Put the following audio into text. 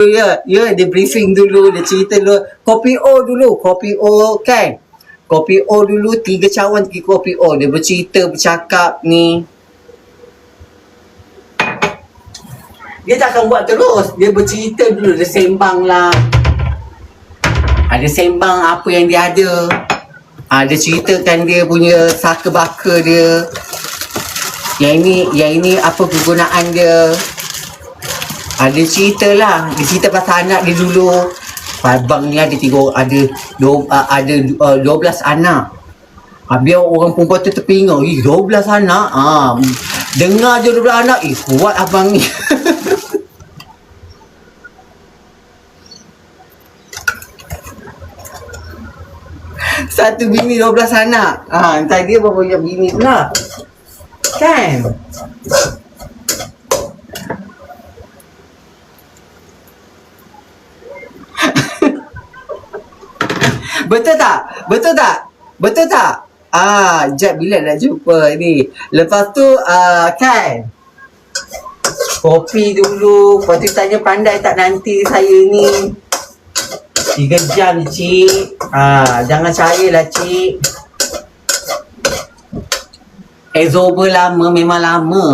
Ya, dia briefing dulu, dia cerita dulu. Kopi O kan. Kopi O dulu, 3 cawan 3 kopi O. Dia bercakap ni. Dia takkan buat terus. Dia bercerita dulu, dia sembang lah. Ada sembang apa yang dia ada. Dia ceritakan dia punya saka baka dia. Yang ini apa kegunaan dia. Dia cerita lah. Dia cerita pasal anak dia dulu. Abang ni ada 12 anak. Biar orang perempuan tu terpinga. 12 anak. Dengar je 12 anak. Kuat abang ni. Satu bini 12 anak. Entah dia berapa banyak bini pula. Kan? Betul tak? Jap bila nak jumpa ni. Lepas tu kan kopi dulu. Lepas tu tanya pandai tak nanti saya ni 3 jam cik. Jangan cairlah cik. Exober lama memang lama.